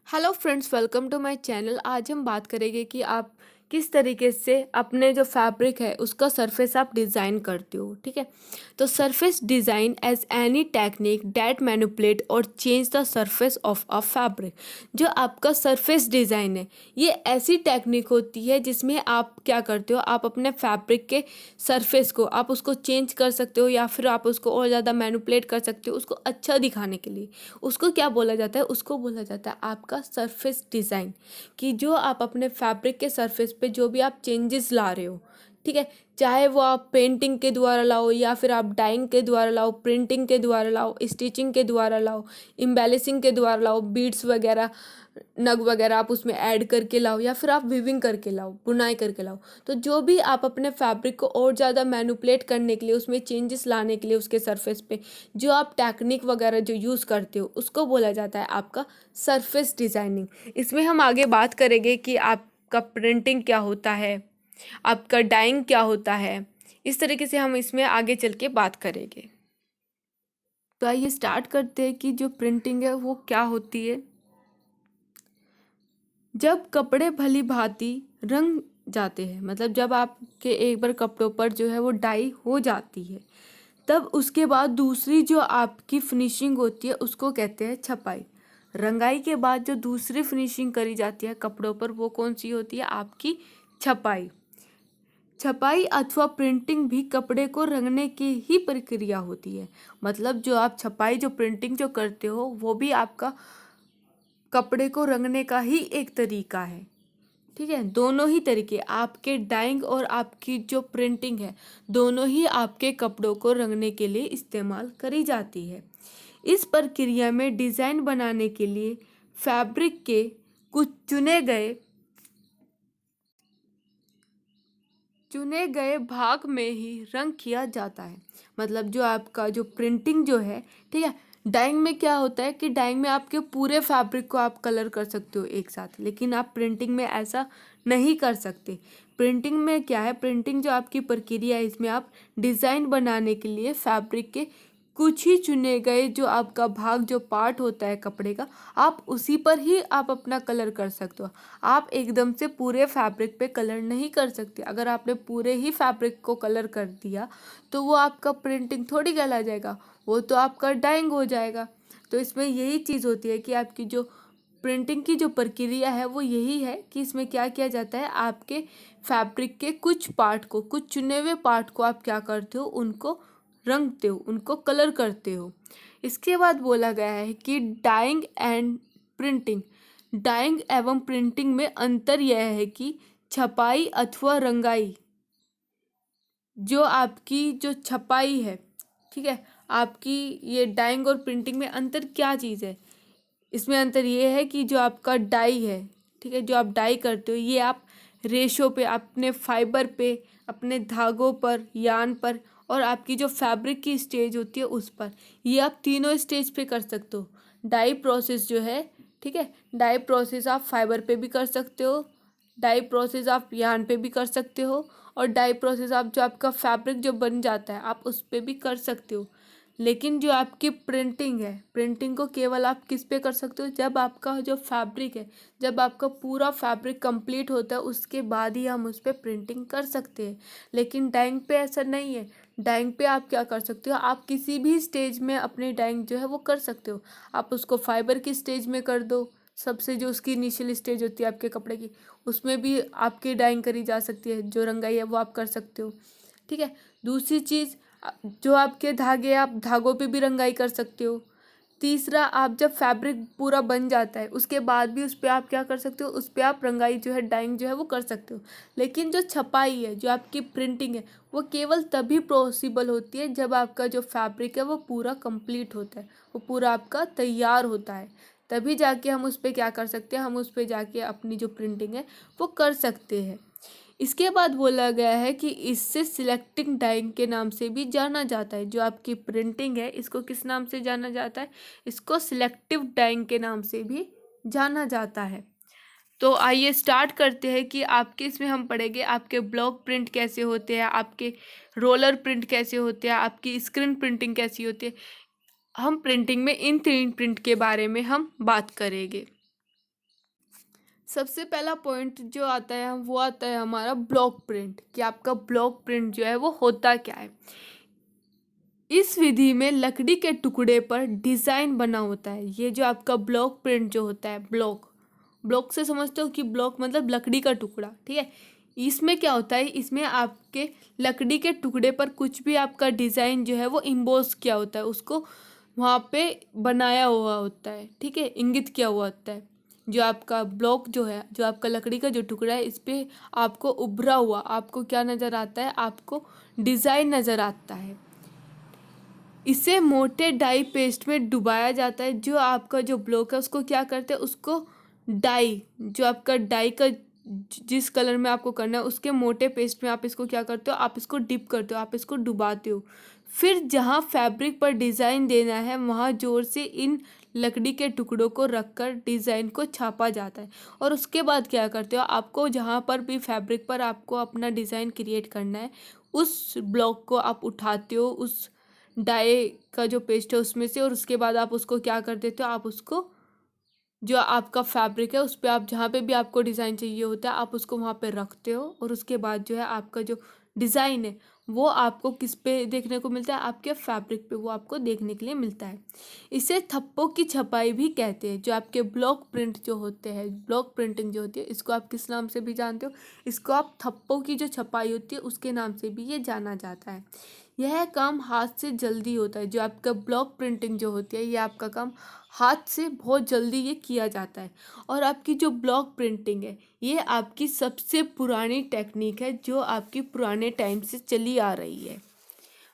Hello friends, welcome to my channel. आज हम बात करेंगे कि आप किस तरीके से अपने जो फैब्रिक है उसका सरफेस आप डिज़ाइन करते हो। ठीक है, तो surface design as any technique that manipulate और change the surface of a fabric. जो आपका सरफेस डिज़ाइन है ये ऐसी टेक्निक होती है जिसमें आप क्या करते हो, आप अपने फैब्रिक के सरफेस को आप उसको चेंज कर सकते हो या फिर आप उसको और ज़्यादा मैनिपुलेट कर सकते हो उसको अच्छा दिखाने के लिए। उसको क्या बोला जाता है, उसको बोला जाता है आपका सरफेस डिज़ाइन। कि जो आप अपने फैब्रिक के सरफेस पे जो भी आप चेंजेस ला रहे हो, ठीक है, चाहे वो आप पेंटिंग के द्वारा लाओ या फिर आप डाइंग के द्वारा लाओ, प्रिंटिंग के द्वारा लाओ, स्टिचिंग के द्वारा लाओ, एम्बेलिशिंग के द्वारा लाओ, बीड्स वगैरह, नग वगैरह आप उसमें ऐड करके लाओ या फिर आप वीविंग करके लाओ, बुनाई करके लाओ। तो जो भी आप अपने फैब्रिक को और ज़्यादा मैनिपुलेट करने के लिए, उसमें चेंजेस लाने के लिए उसके सरफेस पे जो आप टेक्निक वगैरह जो यूज़ करते हो उसको बोला जाता है आपका सरफेस डिज़ाइनिंग। इसमें हम आगे बात करेंगे कि आपका प्रिंटिंग क्या होता है, आपका डाइंग क्या होता है। इस तरीके से हम इसमें आगे चल के बात करेंगे। तो आइए स्टार्ट करते हैं कि जो प्रिंटिंग है वो क्या होती है। जब कपड़े भली भांति रंग जाते हैं, मतलब जब आपके एक बार कपड़ों पर जो है वो डाई हो जाती है, तब उसके बाद दूसरी जो आपकी फिनिशिंग होती है उसको कहते हैं छपाई। रंगाई के बाद जो दूसरी फिनिशिंग करी जाती है कपड़ों पर वो कौन सी होती है, आपकी छपाई। छपाई अथवा प्रिंटिंग भी कपड़े को रंगने की ही प्रक्रिया होती है। मतलब जो आप छपाई, जो प्रिंटिंग जो करते हो वो भी आपका कपड़े को रंगने का ही एक तरीका है। ठीक है, दोनों ही तरीके, आपके डाइंग और आपकी जो प्रिंटिंग है दोनों ही आपके कपड़ों को रंगने के लिए इस्तेमाल करी जाती है। इस प्रक्रिया में डिज़ाइन बनाने के लिए फैब्रिक के कुछ चुने गए भाग में ही रंग किया जाता है। मतलब जो आपका जो प्रिंटिंग जो है, ठीक है, डाइंग में क्या होता है कि डाइंग में आपके पूरे फैब्रिक को आप कलर कर सकते हो एक साथ, लेकिन आप प्रिंटिंग में ऐसा नहीं कर सकते। प्रिंटिंग में क्या है, प्रिंटिंग जो आपकी प्रक्रिया है इसमें आप डिज़ाइन बनाने के लिए फैब्रिक के कुछ ही चुने गए जो आपका भाग, जो पार्ट होता है कपड़े का, आप उसी पर ही आप अपना कलर कर सकते हो। आप एकदम से पूरे फैब्रिक पे कलर नहीं कर सकते। अगर आपने पूरे ही फैब्रिक को कलर कर दिया तो वो आपका प्रिंटिंग थोड़ी कहला जाएगा, वो तो आपका डाइंग हो जाएगा। तो इसमें यही चीज़ होती है कि आपकी जो प्रिंटिंग की जो प्रक्रिया है वो यही है कि इसमें क्या किया जाता है, आपके फैब्रिक के कुछ पार्ट को, कुछ चुने हुए पार्ट को आप क्या करते हो, उनको रंगते हो, उनको कलर करते हो। इसके बाद बोला गया है कि डाइंग एंड प्रिंटिंग, डाइंग एवं प्रिंटिंग में अंतर यह है कि छपाई अथवा रंगाई, जो आपकी जो छपाई है, ठीक है, आपकी ये डाइंग और प्रिंटिंग में अंतर क्या चीज़ है, इसमें अंतर ये है कि जो आपका डाई है, ठीक है, जो आप डाई करते हो ये आप रेशो पे, अपने फाइबर पे, अपने धागों पर, यान पर, और आपकी जो फैब्रिक की स्टेज होती है उस पर, ये आप तीनों स्टेज पे कर सकते हो। डाई प्रोसेस जो है, ठीक है, डाई प्रोसेस आप फाइबर पे भी कर सकते हो, डाई प्रोसेस आप यान पे भी कर सकते हो, और डाई प्रोसेस आप जो आपका फैब्रिक जो बन जाता है आप उस पे भी कर सकते हो। लेकिन जो आपकी प्रिंटिंग है, प्रिंटिंग को केवल आप किस पे कर सकते हो, जब आपका जो फैब्रिक है, जब आपका पूरा फैब्रिक कंप्लीट होता है उसके बाद ही हम उस पर प्रिंटिंग कर सकते हैं। लेकिन डाइंग पे ऐसा नहीं है। डाइंग पे आप क्या कर सकते हो, आप किसी भी स्टेज में अपनी डाइंग जो है वो कर सकते हो। आप उसको फाइबर की स्टेज में कर दो, सबसे जो उसकी इनिशियल स्टेज होती है आपके कपड़े की, उसमें भी आपकी डाइंग करी जा सकती है, जो रंगाई है वो आप कर सकते हो। ठीक है, दूसरी चीज़, जो आपके धागे, आप धागों पे भी रंगाई कर सकते हो। तीसरा, आप जब फैब्रिक पूरा बन जाता है उसके बाद भी उस पर आप क्या कर सकते हो, उस पर आप रंगाई जो है, डाइंग जो है वो कर सकते हो। लेकिन जो छपाई है, जो आपकी प्रिंटिंग है, वो केवल तभी पॉसिबल होती है जब आपका जो फैब्रिक है वो पूरा कंप्लीट होता है, वो पूरा आपका तैयार होता है, तभी जाके हम उस पर क्या कर सकते हैं, हम उस पर जाके अपनी जो प्रिंटिंग है वो कर सकते हैं। इसके बाद बोला गया है कि इससे सिलेक्टिंग डाइंग के नाम से भी जाना जाता है। जो आपकी प्रिंटिंग है इसको किस नाम से जाना जाता है, इसको सिलेक्टिव डाइंग के नाम से भी जाना जाता है। तो आइए स्टार्ट करते हैं कि आपके इसमें हम पढ़ेंगे आपके ब्लॉक प्रिंट कैसे होते हैं, आपके रोलर प्रिंट कैसे होते हैं, आपकी स्क्रीन प्रिंटिंग कैसी होती है। हम प्रिंटिंग में इन तीन प्रिंट के बारे में हम बात करेंगे। सबसे पहला पॉइंट जो आता है वो आता है हमारा ब्लॉक प्रिंट, कि आपका ब्लॉक प्रिंट जो है वो होता क्या है। इस विधि में लकड़ी के टुकड़े पर डिज़ाइन बना होता है। ये जो आपका ब्लॉक प्रिंट जो होता है, ब्लॉक ब्लॉक से समझते हो कि ब्लॉक मतलब लकड़ी का टुकड़ा, ठीक है। इसमें क्या होता है, इसमें आपके लकड़ी के टुकड़े पर कुछ भी आपका डिज़ाइन जो है वो इम्बोस किया होता है, उसको वहाँ पे बनाया हुआ होता है, ठीक है, इंगित किया हुआ होता है। जो आपका ब्लॉक जो है, जो आपका लकड़ी का जो टुकड़ा है, इस पे आपको उभरा हुआ आपको क्या नज़र आता है, आपको डिज़ाइन नज़र आता है। इसे मोटे डाई पेस्ट में डुबाया जाता है। जो आपका जो ब्लॉक है उसको क्या करते हैं, उसको डाई, जो आपका डाई का जिस कलर में आपको करना है उसके मोटे पेस्ट में आप इसको क्या करते हो, आप इसको डिप करते हो, आप इसको डुबाते हो। फिर जहाँ फैब्रिक पर डिज़ाइन देना है वहाँ जोर से इन लकड़ी के टुकड़ों को रखकर डिज़ाइन को छापा जाता है। और उसके बाद क्या करते हो, आपको जहाँ पर भी फैब्रिक पर आपको अपना डिज़ाइन क्रिएट करना है, उस ब्लॉक को आप उठाते हो उस डाई का जो पेस्ट है उसमें से, और उसके बाद आप उसको क्या कर देते हो, आप उसको जो आपका फैब्रिक है उस पर आप जहाँ पे भी आपको डिज़ाइन चाहिए होता है आप उसको वहाँ पे रखते हो। और उसके बाद जो है आपका जो डिज़ाइन है वो आपको किस पे देखने को मिलता है, आपके फैब्रिक पे वो आपको देखने के लिए मिलता है। इसे थप्पों की छपाई भी कहते हैं। जो आपके ब्लॉक प्रिंट जो होते हैं, ब्लॉक प्रिंटिंग जो होती है, इसको आप किस नाम से भी जानते हो, इसको आप थप्पों की जो छपाई होती है उसके नाम से भी ये जाना जाता है। यह काम हाथ से जल्दी होता है। जो आपका ब्लॉक प्रिंटिंग जो होती है ये आपका काम हाथ से बहुत जल्दी ये किया जाता है। और आपकी जो ब्लॉक प्रिंटिंग है ये आपकी सबसे पुरानी टेक्निक है, जो आपकी पुराने टाइम से चली आ रही है।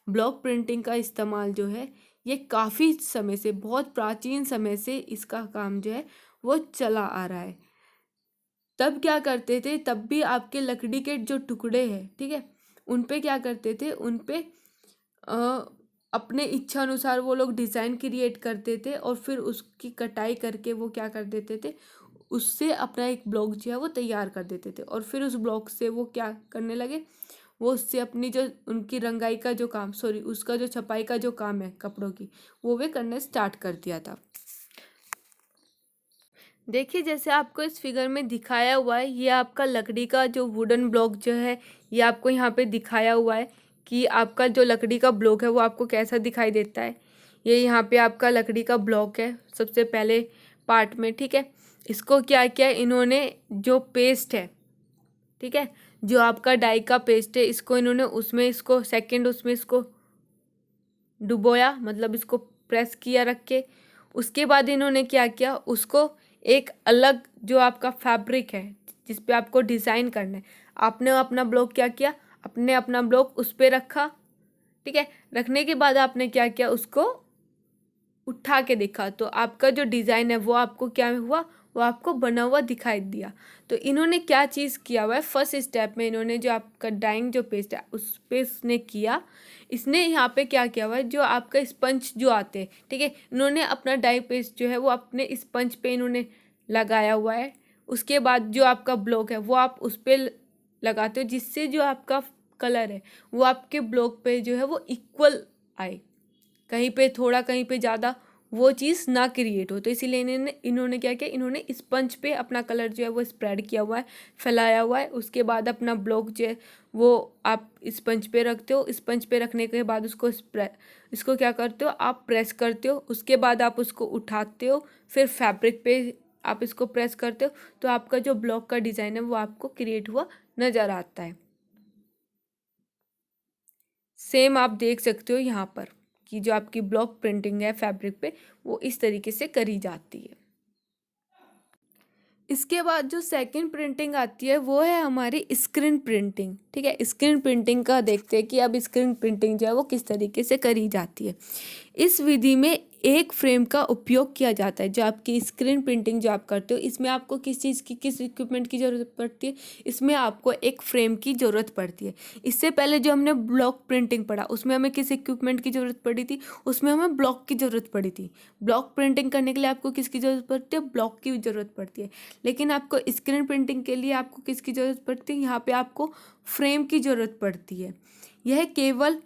ब्लॉक प्रिंटिंग का इस्तेमाल जो है ये काफ़ी समय से, बहुत प्राचीन समय से इसका काम जो है वो चला आ रहा है। तब क्या करते थे, तब भी आपके लकड़ी के जो टुकड़े हैं, ठीक है, उन पे क्या करते थे, उन पे अ, अपने इच्छा अनुसार वो लोग डिज़ाइन क्रिएट करते थे और फिर उसकी कटाई करके वो क्या कर देते थे, उससे अपना एक ब्लॉक जो है वो तैयार कर देते थे। और फिर उस ब्लॉक से वो क्या करने लगे, वो उससे अपनी जो उनकी रंगाई का जो काम, सॉरी उसका जो छपाई का जो काम है कपड़ों की, वो वे करने स्टार्ट कर दिया था। देखिए जैसे आपको इस फिगर में दिखाया हुआ है, ये आपका लकड़ी का जो वुडन ब्लॉक जो है ये आपको यहाँ पे दिखाया हुआ है कि आपका जो लकड़ी का ब्लॉक है वो आपको कैसा दिखाई देता है। ये यहाँ पे आपका लकड़ी का ब्लॉक है सबसे पहले पार्ट में, ठीक है। इसको क्या किया इन्होंने, जो पेस्ट है, ठीक है, जो आपका डाई का पेस्ट है, इसको इन्होंने उसमें इसको सेकेंड उसमें इसको डुबोया, मतलब इसको प्रेस किया रख के। उसके बाद इन्होंने क्या किया, उसको एक अलग जो आपका फैब्रिक है जिस पे आपको डिज़ाइन करना है, आपने अपना ब्लॉक क्या किया, अपने अपना ब्लॉक उस पर रखा, ठीक है। रखने के बाद आपने क्या किया, उसको उठा के देखा तो आपका जो डिज़ाइन है वो आपको क्या हुआ, वो आपको बना हुआ दिखाई दिया। तो इन्होंने क्या चीज़ किया हुआ है, फर्स्ट स्टेप में इन्होंने जो आपका डाइंग जो पेस्ट है उस पे इसने किया, इसने यहाँ पे क्या किया हुआ है, जो आपका स्पंज जो आते हैं, ठीक है, इन्होंने अपना डाई पेस्ट जो है वो अपने स्पंज पे इन्होंने लगाया हुआ है। उसके बाद जो आपका ब्लॉक है वो आप उस पर लगाते हो, जिससे जो आपका कलर है वो आपके ब्लॉक पे जो है वो इक्वल आए, कहीं पे थोड़ा कहीं पे ज़्यादा वो चीज़ ना क्रिएट हो। तो इसीलिए इन्होंने क्या किया, इन्होंने स्पंज पे अपना कलर जो है वो स्प्रेड किया हुआ है, फैलाया हुआ है। उसके बाद अपना ब्लॉक जो है वो आप स्पंज पे रखते हो, स्पंज पे रखने के बाद उसको इसको क्या करते हो, आप प्रेस करते हो। उसके बाद आप उसको उठाते हो, फिर फैब्रिक पे आप इसको प्रेस करते हो, तो आपका जो ब्लॉक का डिज़ाइन है वो आपको क्रिएट हुआ नज़र आता है। सेम आप देख सकते हो यहाँ पर कि जो आपकी ब्लॉक प्रिंटिंग है फैब्रिक पे वो इस तरीके से करी जाती है। इसके बाद जो सेकंड प्रिंटिंग आती है वो है हमारी स्क्रीन प्रिंटिंग, ठीक है। स्क्रीन प्रिंटिंग का देखते हैं कि अब स्क्रीन प्रिंटिंग जो है वो किस तरीके से करी जाती है। इस विधि में एक फ्रेम का उपयोग किया जाता है। जो आपकी स्क्रीन प्रिंटिंग जो आप करते हो इसमें आपको किस चीज़ की, किस इक्विपमेंट की ज़रूरत पड़ती है, इसमें आपको एक फ्रेम की ज़रूरत पड़ती है। इससे पहले जो हमने ब्लॉक प्रिंटिंग पढ़ा उसमें हमें किस इक्विपमेंट की ज़रूरत पड़ी थी, उसमें हमें ब्लॉक की ज़रूरत पड़ी थी। ब्लॉक प्रिंटिंग करने के लिए आपको किसकी ज़रूरत पड़ती है, ब्लॉक की ज़रूरत पड़ती है। लेकिन आपको स्क्रीन प्रिंटिंग के लिए आपको किसकी ज़रूरत पड़ती है, यहाँ पे आपको फ्रेम की ज़रूरत पड़ती है। यह केवल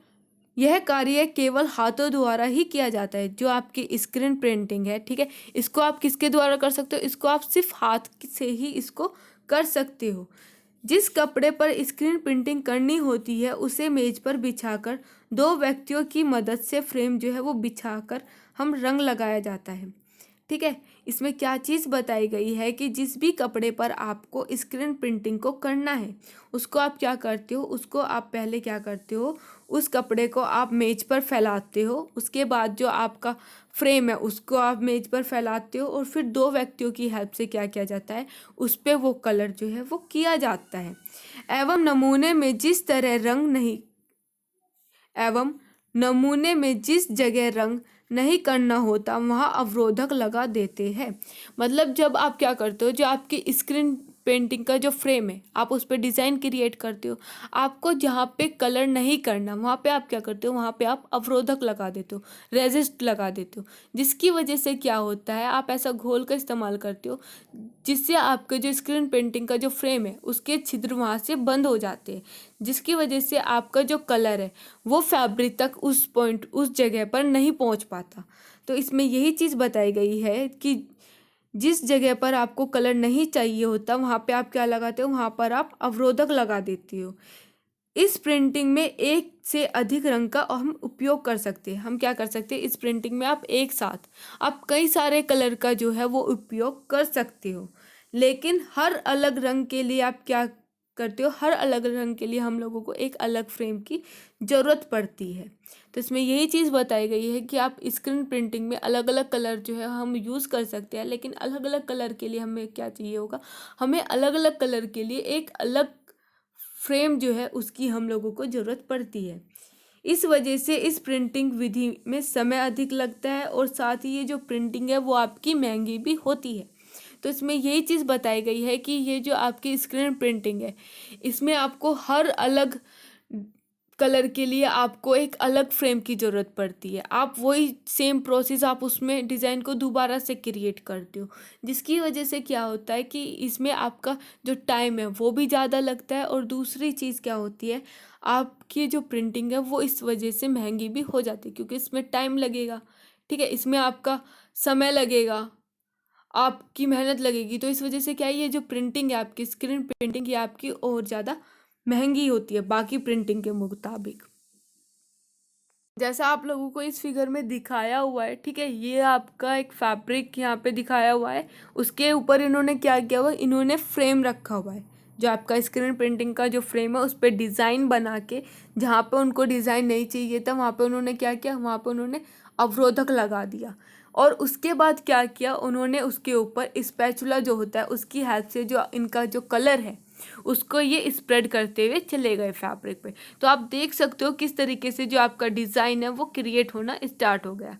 यह कार्य केवल हाथों द्वारा ही किया जाता है। जो आपकी स्क्रीन प्रिंटिंग है, ठीक है, इसको आप किसके द्वारा कर सकते हो? इसको आप सिर्फ हाथ से ही इसको कर सकते हो। जिस कपड़े पर स्क्रीन प्रिंटिंग करनी होती है उसे मेज पर बिछाकर दो व्यक्तियों की मदद से फ्रेम जो है वो बिछाकर हम रंग लगाया जाता है। ठीक है, इसमें क्या चीज़ बताई गई है कि जिस भी कपड़े पर आपको स्क्रीन प्रिंटिंग को करना है उसको आप क्या करते हो, उसको आप पहले क्या करते हो, उस कपड़े को आप मेज पर फैलाते हो। उसके बाद जो आपका फ्रेम है उसको आप मेज पर फैलाते हो और फिर दो व्यक्तियों की हेल्प से क्या किया जाता है, उस पर वो कलर जो है वो किया जाता है। एवं नमूने में जिस तरह रंग नहीं एवं नमूने में जिस जगह रंग नहीं करना होता वहाँ अवरोधक लगा देते हैं। मतलब जब आप क्या करते हो, जो आपकी स्क्रीन पेंटिंग का जो फ्रेम है आप उस पर डिज़ाइन क्रिएट करते हो, आपको जहाँ पे कलर नहीं करना वहाँ पे आप क्या करते हो, वहाँ पे आप अवरोधक लगा देते हो, रेजिस्ट लगा देते हो। जिसकी वजह से क्या होता है, आप ऐसा घोल का इस्तेमाल करते हो जिससे आपके जो स्क्रीन पेंटिंग का जो फ्रेम है उसके छिद्र वहाँ से बंद हो जाते हैं, जिसकी वजह से आपका जो कलर है वो फैब्रिक तक उस पॉइंट उस जगह पर नहीं पहुंच पाता। तो इसमें यही चीज़ बताई गई है कि जिस जगह पर आपको कलर नहीं चाहिए होता वहाँ पे आप क्या लगाते हो, वहाँ पर आप अवरोधक लगा देती हो। इस प्रिंटिंग में एक से अधिक रंग का हम उपयोग कर सकते हैं। हम क्या कर सकते हैं, इस प्रिंटिंग में आप एक साथ आप कई सारे कलर का जो है वो उपयोग कर सकते हो। लेकिन हर अलग रंग के लिए आप क्या करते हो, हर अलग रंग के लिए हम लोगों को एक अलग फ्रेम की ज़रूरत पड़ती है। तो इसमें यही चीज़ बताई गई है कि आप स्क्रीन प्रिंटिंग में अलग अलग कलर जो है हम यूज़ कर सकते हैं, लेकिन अलग अलग कलर के लिए हमें क्या चाहिए होगा, हमें अलग अलग कलर के लिए एक अलग फ्रेम जो है उसकी हम लोगों को ज़रूरत पड़ती है। इस वजह से इस प्रिंटिंग विधि में समय अधिक लगता है और साथ ही ये जो प्रिंटिंग है वो आपकी महंगी भी होती है। तो इसमें यही चीज़ बताई गई है कि ये जो आपकी स्क्रीन प्रिंटिंग है इसमें आपको हर अलग कलर के लिए आपको एक अलग फ्रेम की ज़रूरत पड़ती है। आप वही सेम प्रोसेस आप उसमें डिज़ाइन को दोबारा से क्रिएट करते हो, जिसकी वजह से क्या होता है कि इसमें आपका जो टाइम है वो भी ज़्यादा लगता है और दूसरी चीज़ क्या होती है, आपकी जो प्रिंटिंग है वो इस वजह से महंगी भी हो जाती है क्योंकि इसमें टाइम लगेगा। ठीक है, इसमें आपका समय लगेगा, आपकी मेहनत लगेगी। तो इस वजह से क्या है, ये जो प्रिंटिंग है आपकी स्क्रीन प्रिंटिंग ये आपकी और ज़्यादा महंगी होती है बाकी प्रिंटिंग के मुताबिक। जैसा आप लोगों को इस फिगर में दिखाया हुआ है, ठीक है, ये आपका एक फैब्रिक यहाँ पे दिखाया हुआ है, उसके ऊपर इन्होंने क्या किया हुआ है, इन्होंने फ्रेम रखा हुआ है। जो आपका स्क्रीन प्रिंटिंग का जो फ्रेम है उस पर डिज़ाइन बना के, जहाँ पे उनको डिज़ाइन नहीं चाहिए था वहाँ पे उन्होंने क्या किया, वहाँ पे उन्होंने अवरोधक लगा दिया। और उसके बाद क्या किया उन्होंने, उसके ऊपर स्पैचुला जो होता है उसकी हेल्प से जो इनका जो कलर है उसको ये स्प्रेड करते हुए चले गए फैब्रिक पे। तो आप देख सकते हो किस तरीके से जो आपका डिज़ाइन है वो क्रिएट होना स्टार्ट हो गया।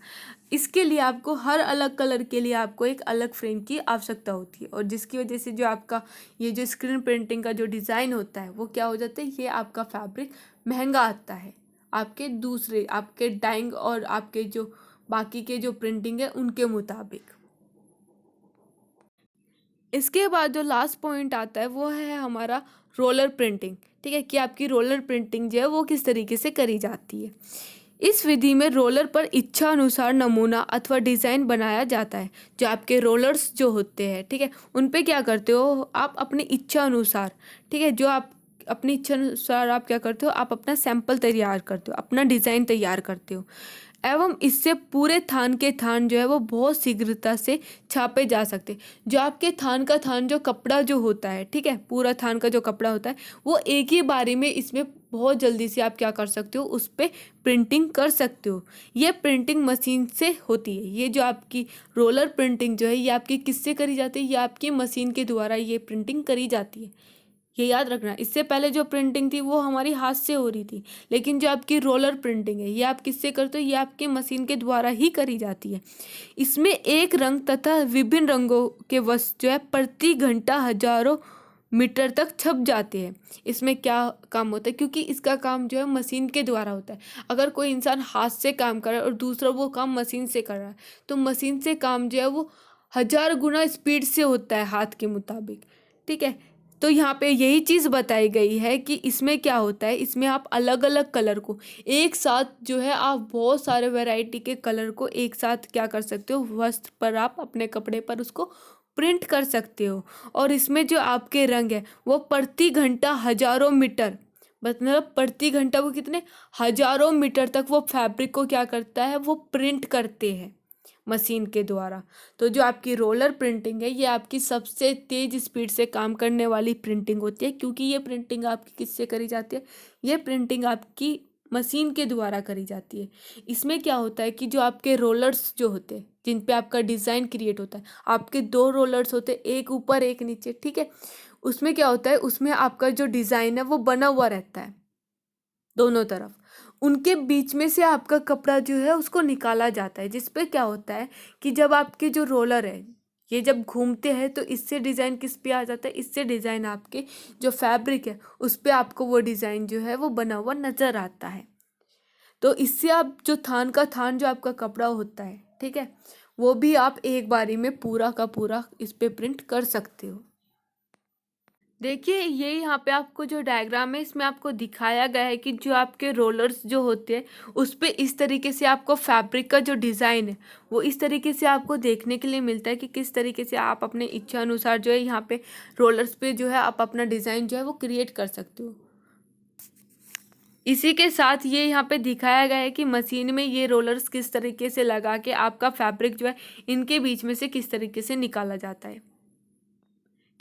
इसके लिए आपको हर अलग कलर के लिए आपको एक अलग फ्रेम की आवश्यकता होती है और जिसकी वजह से जो आपका ये जो स्क्रीन प्रिंटिंग का जो डिज़ाइन होता है वो क्या हो जाता है, ये आपका फैब्रिक महंगा आता है आपके दूसरे आपके डाइंग और आपके जो बाकी के जो प्रिंटिंग है उनके मुताबिक। इसके बाद जो लास्ट पॉइंट आता है वो है हमारा रोलर प्रिंटिंग। ठीक है, कि आपकी रोलर प्रिंटिंग जो है वो किस तरीके से करी जाती है। इस विधि में रोलर पर इच्छा अनुसार नमूना अथवा डिज़ाइन बनाया जाता है। जो आपके रोलर्स जो होते हैं, ठीक है, उन पे क्या करते हो आप अपनी इच्छा अनुसार, ठीक है, जो आप अपनी इच्छा अनुसार आप क्या करते हो, आप अपना सैंपल तैयार करते हो, अपना डिज़ाइन तैयार करते हो एवं इससे पूरे थान के थान जो है वो बहुत शीघ्रता से छापे जा सकते। जो आपके थान का थान जो कपड़ा जो होता है, ठीक है, पूरा थान का जो कपड़ा होता है वो एक ही बारी में इसमें बहुत जल्दी से आप क्या कर सकते हो, उस पर प्रिंटिंग कर सकते हो। ये प्रिंटिंग मशीन से होती है। ये जो आपकी रोलर प्रिंटिंग जो है ये आपकी किससे करी जाती है, ये आपकी मशीन के द्वारा ये प्रिंटिंग करी जाती है। ये याद रखना, इससे पहले जो प्रिंटिंग थी वो हमारी हाथ से हो रही थी, लेकिन जो आपकी रोलर प्रिंटिंग है ये आप किससे करते हो, ये आपके मशीन के द्वारा ही करी जाती है। इसमें एक रंग तथा विभिन्न रंगों के वस्तु जो है प्रति घंटा हजारों मीटर तक छप जाते हैं। इसमें क्या काम होता है, क्योंकि इसका काम जो है मशीन के द्वारा होता है। अगर कोई इंसान हाथ से काम कर रहा है और दूसरा वो काम मशीन से कर रहा है तो मशीन से काम जो है वो 1000 गुना स्पीड से होता है हाथ के मुताबिक। ठीक है, तो यहाँ पे यही चीज़ बताई गई है कि इसमें क्या होता है, इसमें आप अलग अलग कलर को एक साथ जो है आप बहुत सारे वैरायटी के कलर को एक साथ क्या कर सकते हो, वस्त्र पर आप अपने कपड़े पर उसको प्रिंट कर सकते हो। और इसमें जो आपके रंग है वो प्रति घंटा हजारों मीटर, मतलब प्रति घंटा वो कितने हजारों मीटर तक वो फैब्रिक को क्या करता है, वो प्रिंट करते हैं मशीन के द्वारा। तो जो आपकी रोलर प्रिंटिंग है ये आपकी सबसे तेज स्पीड से काम करने वाली प्रिंटिंग होती है, क्योंकि ये प्रिंटिंग आपकी किससे करी जाती है, ये प्रिंटिंग आपकी मशीन के द्वारा करी जाती है। इसमें क्या होता है कि जो आपके रोलर्स जो होते हैं जिन पे आपका डिज़ाइन क्रिएट होता है, आपके दो रोलर्स होते हैं, एक ऊपर एक नीचे, ठीक है। उसमें क्या होता है, उसमें आपका जो डिज़ाइन है वो बना हुआ रहता है दोनों तरफ। उनके बीच में से आपका कपड़ा जो है उसको निकाला जाता है, जिस पे क्या होता है कि जब आपके जो रोलर है ये जब घूमते हैं तो इससे डिज़ाइन किस पे आ जाता है, इससे डिज़ाइन आपके जो फैब्रिक है उस पे आपको वो डिज़ाइन जो है वो बना हुआ नज़र आता है। तो इससे आप जो थान का थान जो आपका कपड़ा होता है, ठीक है, वो भी आप एक बारी में पूरा का पूरा इस पे प्रिंट कर सकते हो। देखिए ये यहाँ पे आपको जो डायग्राम है इसमें आपको दिखाया गया है कि जो आपके रोलर्स जो होते हैं उस पे इस तरीके से आपको फैब्रिक का जो डिज़ाइन है वो इस तरीके से आपको देखने के लिए मिलता है कि किस तरीके से आप अपने इच्छा अनुसार जो है यहाँ पे रोलर्स पे जो है आप अपना डिज़ाइन जो है वो क्रिएट कर सकते हो। इसी के साथ ये यहाँ पे दिखाया गया है कि मशीन में ये रोलर्स किस तरीके से लगा के आपका फैब्रिक जो है इनके बीच में से किस तरीके से निकाला जाता है,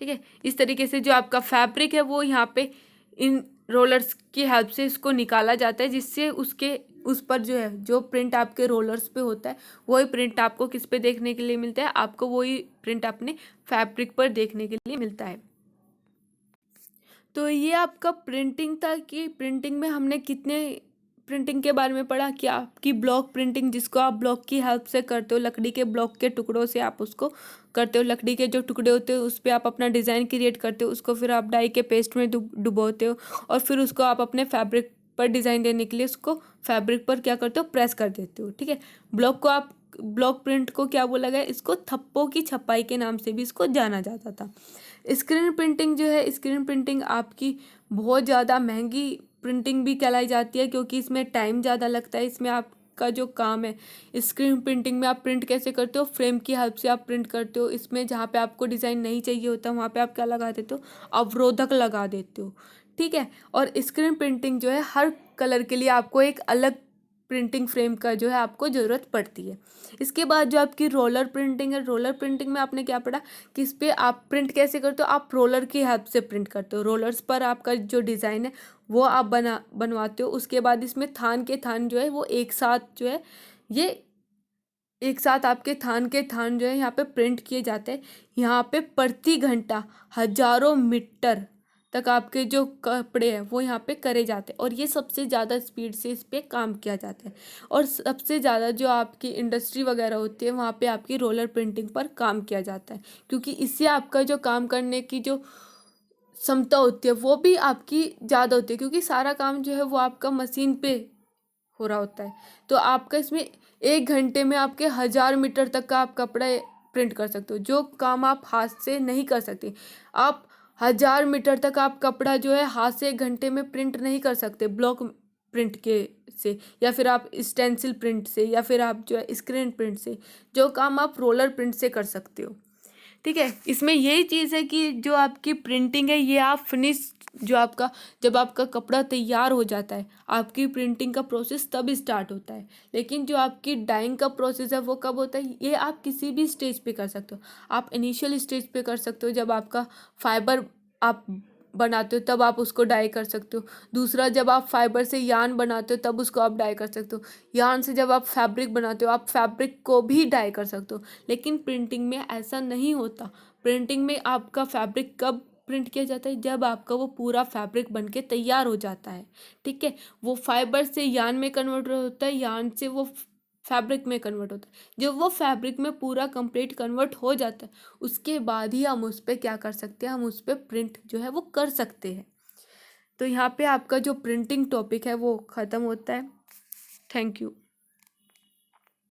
ठीक है। इस तरीके से जो आपका फैब्रिक है वो यहाँ पे इन रोलर्स की हेल्प से इसको निकाला जाता है, जिससे उसके उस पर जो है जो प्रिंट आपके रोलर्स पे होता है वही प्रिंट आपको किस पे देखने के लिए मिलता है, आपको वही प्रिंट अपने फैब्रिक पर देखने के लिए मिलता है। तो ये आपका प्रिंटिंग था कि प्रिंटिंग में हमने कितने प्रिंटिंग के बारे में पढ़ा कि आपकी ब्लॉक प्रिंटिंग जिसको आप ब्लॉक की हेल्प से करते हो, लकड़ी के ब्लॉक के टुकड़ों से आप उसको करते हो, लकड़ी के जो टुकड़े होते हैं उस पर आप अपना डिज़ाइन क्रिएट करते हो, उसको फिर आप डाई के पेस्ट में डुबोते हो और फिर उसको आप अपने फैब्रिक पर डिज़ाइन देने के लिए उसको फैब्रिक पर क्या करते हो, प्रेस कर देते हो, ठीक है। ब्लॉक को आप ब्लॉक प्रिंट को क्या बोला गया, इसको थप्पों की छपाई के नाम से भी इसको जाना जाता था। स्क्रीन प्रिंटिंग जो है, स्क्रीन प्रिंटिंग आपकी बहुत ज़्यादा महंगी प्रिंटिंग भी कहलाई जाती है, क्योंकि इसमें टाइम ज़्यादा लगता है। इसमें आपका जो काम है स्क्रीन प्रिंटिंग में आप प्रिंट कैसे करते हो, फ्रेम की हेल्प से आप प्रिंट करते हो। इसमें जहाँ पे आपको डिज़ाइन नहीं चाहिए होता वहाँ पे आप क्या लगा देते हो, अवरोधक लगा देते हो, ठीक है। और स्क्रीन प्रिंटिंग जो है हर कलर के लिए आपको एक अलग प्रिंटिंग फ्रेम का जो है आपको ज़रूरत पड़ती है। इसके बाद जो आपकी रोलर प्रिंटिंग है, रोलर प्रिंटिंग में आपने क्या पढ़ा कि इस पर आप प्रिंट कैसे करते हो, आप रोलर की हेल्प से प्रिंट करते हो। रोलर्स पर आपका जो डिज़ाइन है वो आप बनवाते हो। उसके बाद इसमें थान के थान जो है वो एक साथ जो है ये एक साथ आपके थान के थान जो है यहाँ पे प्रिंट किए जाते हैं। यहाँ पे प्रति घंटा हजारों मीटर तक आपके जो कपड़े हैं वो यहाँ पे करे जाते हैं, और ये सबसे ज़्यादा स्पीड से इस पे काम किया जाता है। और सबसे ज़्यादा जो आपकी इंडस्ट्री वगैरह होती है वहाँ पे आपकी रोलर प्रिंटिंग पर काम किया जाता है, क्योंकि इससे आपका जो काम करने की जो क्षमता होती है वो भी आपकी ज़्यादा होती है, क्योंकि सारा काम जो है वो आपका मशीन पे हो रहा होता है। तो आपका इसमें एक घंटे में आपके 1000 मीटर तक का आप कपड़ा प्रिंट कर सकते हो, जो काम आप हाथ से नहीं कर सकते। आप 1000 मीटर तक आप कपड़ा जो है हाथ से एक घंटे में प्रिंट नहीं कर सकते ब्लॉक प्रिंट के से, या फिर आप स्टेंसिल प्रिंट से, या फिर आप जो है स्क्रीन प्रिंट से। जो काम आप रोलर प्रिंट से कर सकते हो, ठीक है। इसमें यही चीज़ है कि जो आपकी प्रिंटिंग है ये आप फिनिश जो आपका जब आपका कपड़ा तैयार हो जाता है आपकी प्रिंटिंग का प्रोसेस तब स्टार्ट होता है। लेकिन जो आपकी डाइंग का प्रोसेस है वो कब होता है, ये आप किसी भी स्टेज पे कर सकते हो। आप इनिशियल स्टेज पे कर सकते हो, जब आपका फाइबर आप बनाते हो तब आप उसको डाई कर सकते हो। दूसरा, जब आप फाइबर से यार्न बनाते हो तब उसको आप डाई कर सकते हो। यार्न से जब आप फैब्रिक बनाते हो आप फैब्रिक को भी डाई कर सकते हो। लेकिन प्रिंटिंग में ऐसा नहीं होता। प्रिंटिंग में आपका फैब्रिक कब प्रिंट किया जाता है, जब आपका वो पूरा फैब्रिक बन के तैयार हो जाता है, ठीक है। वो फाइबर से यार्न में कन्वर्ट होता है, यार्न से वो फैब्रिक में कन्वर्ट होता है। जब वो फैब्रिक में पूरा कंप्लीट कन्वर्ट हो जाता है उसके बाद ही हम उस पर क्या कर सकते हैं, हम उस पर प्रिंट जो है वो कर सकते हैं। तो यहाँ पे आपका जो प्रिंटिंग टॉपिक है वो ख़त्म होता है। Thank you.